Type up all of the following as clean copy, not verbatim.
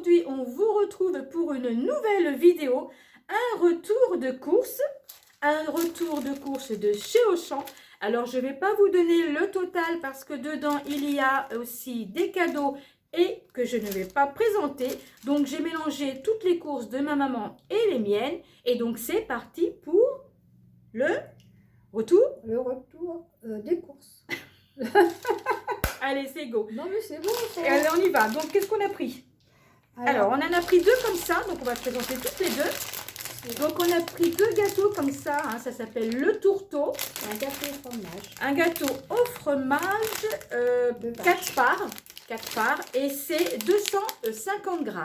aujourd'hui, on vous retrouve pour une nouvelle vidéo, un retour de course de chez Auchan. Alors, je ne vais pas vous donner le total parce que dedans, il y a aussi des cadeaux et que je ne vais pas présenter. Donc, j'ai mélangé toutes les courses de ma maman et les miennes. Et donc, c'est parti pour le retour. Le retour des courses. Allez, c'est go. Non mais c'est bon ça. Et allez, on y va. Donc, qu'est-ce qu'on a pris? Alors, on en a pris deux comme ça. Donc, on va présenter toutes les deux. Donc, on a pris deux gâteaux comme ça. Hein, ça s'appelle le tourteau. Un gâteau au fromage. Un gâteau au fromage, 4 parts. 4 parts. Et c'est 250 grammes.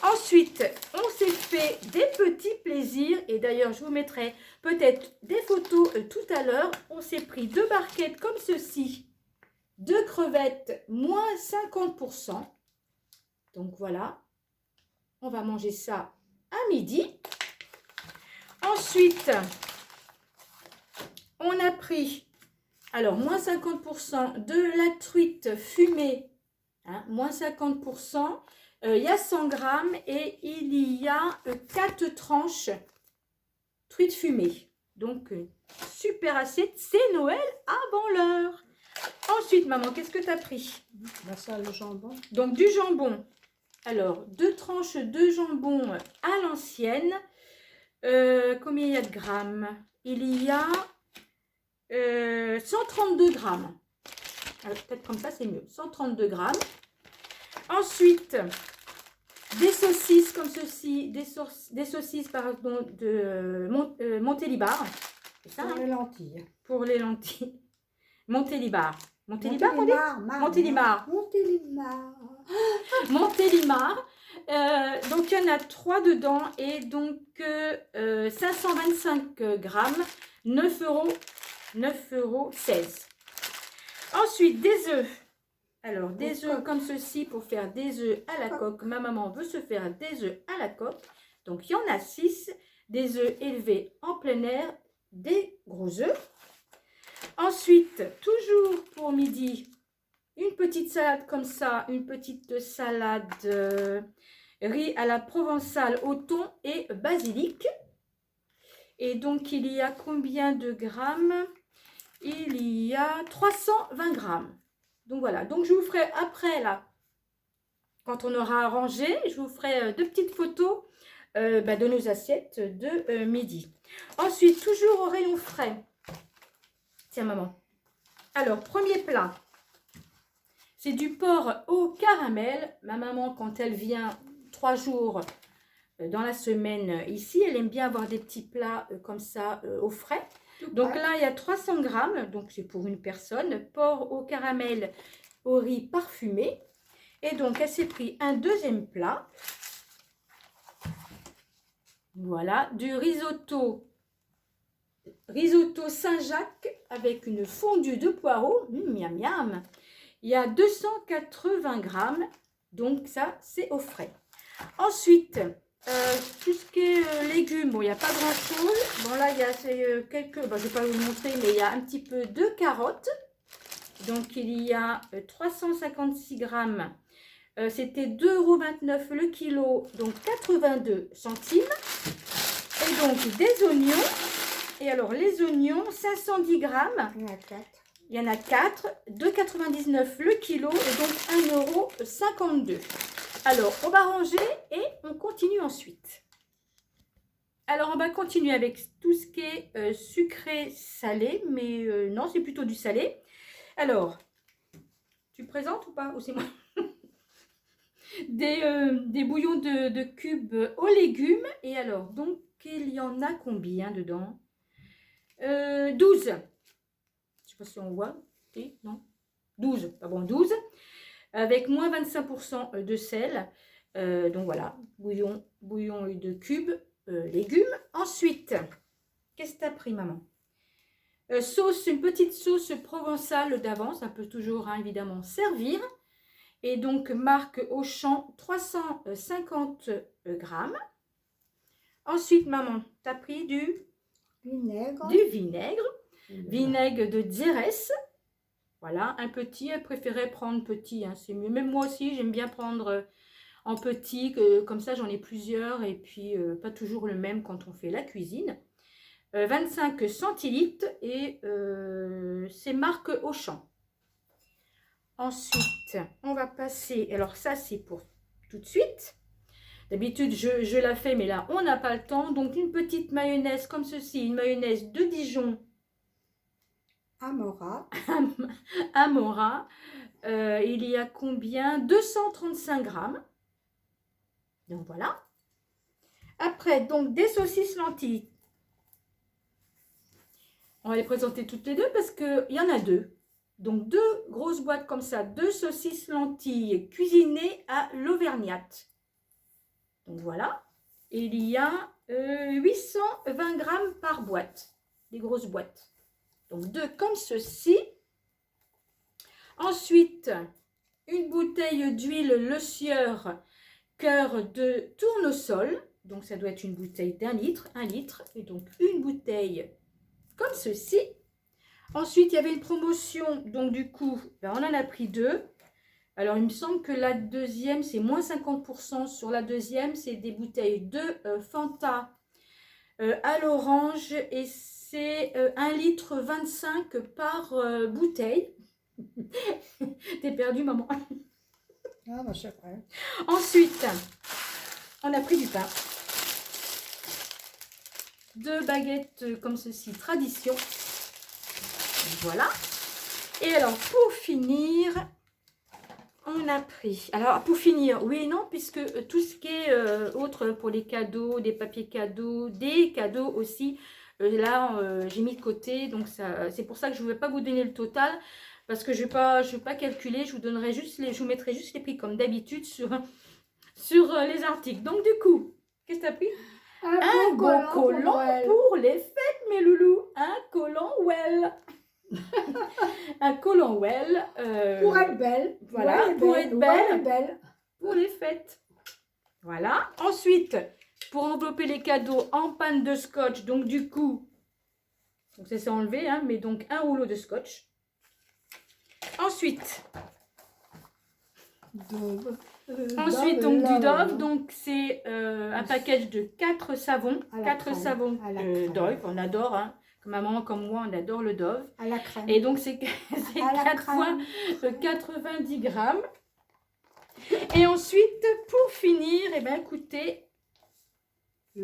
Ensuite, on s'est fait des petits plaisirs. Et d'ailleurs, je vous mettrai peut-être des photos tout à l'heure. On s'est pris deux barquettes comme ceci. Deux crevettes, moins 50%. Donc voilà. On va manger ça à midi. Ensuite, on a pris, alors, moins 50% de la truite fumée. Hein, moins 50%. Il y a 100 grammes et il y a 4 tranches truite fumée. Donc, super assiette. C'est Noël avant l'heure. Ensuite, maman, qu'est-ce que tu as pris? Bah ça, le jambon. Donc, du jambon. Alors, deux tranches de jambon à l'ancienne. Combien il y a de grammes? Il y a 132 grammes. Peut-être comme ça, c'est mieux. 132 grammes. Ensuite, des saucisses comme ceci. Des saucisses, pardon, de Montélimar. C'est ça, Pour hein? les lentilles. Pour les lentilles. Montélimar. Montélimar. Montélimar. Donc, il y en a 3 dedans et donc 525 grammes, 9,16 €. Ensuite, des œufs. Alors, des œufs comme ceci pour faire des œufs à la coque. Ma maman veut se faire des œufs à la coque. Donc, il y en a 6. Des œufs élevés en plein air, des gros œufs. Ensuite, toujours pour midi, une petite salade comme ça, une petite salade riz à la provençale au thon et basilic. Et donc, il y a combien de grammes? Il y a 320 grammes. Donc, voilà. Donc, je vous ferai après, là, quand on aura rangé, je vous ferai deux petites photos de nos assiettes de midi. Ensuite, toujours au rayon frais. Tiens, maman. Alors, premier plat. C'est du porc au caramel. Ma maman, quand elle vient 3 jours dans la semaine ici, elle aime bien avoir des petits plats comme ça au frais. Donc là, il y a 300 grammes. Donc, c'est pour une personne. Porc au caramel au riz parfumé. Et donc, elle s'est pris un deuxième plat. Voilà. Du risotto Saint-Jacques avec une fondue de poireaux. Miam, miam. Il y a 280 grammes. Donc, ça, c'est au frais. Ensuite, tout ce qui est légumes, bon, il n'y a pas grand-chose. Bon, là, il y a quelques, je ne vais pas vous montrer, mais il y a un petit peu de carottes. Donc, il y a 356 grammes. C'était 2,29 € le kilo, donc 82 centimes. Et donc, des oignons. Et alors, les oignons, 510 grammes. Il y en a 4. Il y en a 4, 2,99 € le kilo et donc 1,52 €. Alors, on va ranger et on continue ensuite. Alors, on va continuer avec tout ce qui est sucré, salé, mais non, c'est plutôt du salé. Alors, tu présentes ou pas? Ou c'est moi? Des bouillons de cubes aux légumes. Et alors, donc, il y en a combien dedans? 12. Je ne sais pas si on voit. Non, 12. Ah bon, 12. Avec moins 25% de sel. Donc voilà, bouillon de cubes, légumes. Ensuite, qu'est-ce que tu as pris, maman? Une petite sauce provençale d'avance. Ça peut toujours, hein, évidemment, servir. Et donc, marque Auchan, 350 grammes. Ensuite, maman, tu as pris du vinaigre. Vinaigre de Xérès. Voilà, un petit. Elle préférait prendre petit, hein, c'est mieux. Même moi aussi, j'aime bien prendre en petit, comme ça j'en ai plusieurs et puis pas toujours le même quand on fait la cuisine. 25 centilitres et c'est marque Auchan. Ensuite, on va passer, alors ça c'est pour tout de suite. D'habitude, je la fais, mais là, on n'a pas le temps. Donc, une petite mayonnaise comme ceci, une mayonnaise de Dijon. Amora. Amora. Il y a combien? 235 grammes. Donc, voilà. Après, donc, des saucisses lentilles. On va les présenter toutes les deux parce qu'il y en a deux. Donc, 2 grosses boîtes comme ça, 2 saucisses lentilles cuisinées à l'auvergnate. Donc, voilà. Et il y a 820 grammes par boîte. Des grosses boîtes. Donc, 2 comme ceci. Ensuite, une bouteille d'huile Le Sieur cœur de tournesol. Donc, ça doit être une bouteille d'1 litre. 1 litre. Et donc, une bouteille comme ceci. Ensuite, il y avait une promotion. Donc, du coup, ben, on en a pris 2. Alors, il me semble que la deuxième, c'est moins 50%. Sur la deuxième, c'est des bouteilles de Fanta à l'orange. Et c'est 1 litre 25 par bouteille. T'es perdue, maman. Ah, bah, c'est vrai. Ensuite, on a pris du pain. 2 baguettes comme ceci, tradition. Voilà. Et alors, pour finir, on a pris... Alors, pour finir, oui et non, puisque tout ce qui est autre pour les cadeaux, des papiers cadeaux, des cadeaux aussi, là, j'ai mis de côté. Donc, c'est pour ça que je ne vais pas vous donner le total, parce que je ne vais pas calculer. Je vous donnerai juste je vous mettrai juste les prix comme d'habitude sur les articles. Donc, du coup, qu'est-ce que tu as pris? Un beau collant pour les fêtes, mes loulous. Un collant well. Un collant well. Pour être belle. Voilà, pour être belle. Pour les fêtes. Voilà. Ensuite, pour envelopper les cadeaux en panne de scotch, donc du coup, donc ça s'est enlevé, hein, mais donc un rouleau de scotch. Ensuite, Ensuite, donc du Dove, donc c'est un package de 4 savons. 4 savons Dove, on adore, hein. Comme maman, comme moi, on adore le Dove. À la crème. Et donc c'est 4 fois 90 grammes. Et ensuite, pour finir, eh ben, écoutez,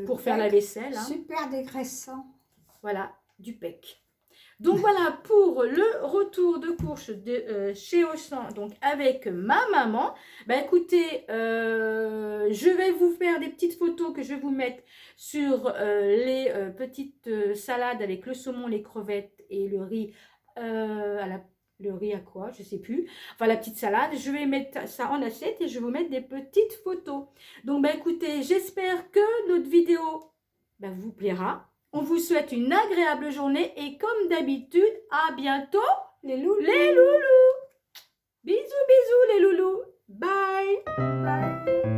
pour faire la vaisselle. Hein, super dégraissant. Voilà, du PEC. Donc voilà pour le retour de course de chez Auchan, donc avec ma maman. Bah écoutez, je vais vous faire des petites photos que je vais vous mettre sur les petites salades avec le saumon, les crevettes et le riz le riz à quoi, je sais plus. Enfin la petite salade, je vais mettre ça en assiette et je vais vous mettre des petites photos. Donc bah écoutez, j'espère que notre vidéo vous plaira. On vous souhaite une agréable journée et comme d'habitude, à bientôt les loulous. Les loulous. Bisous, bisous les loulous. Bye. Bye.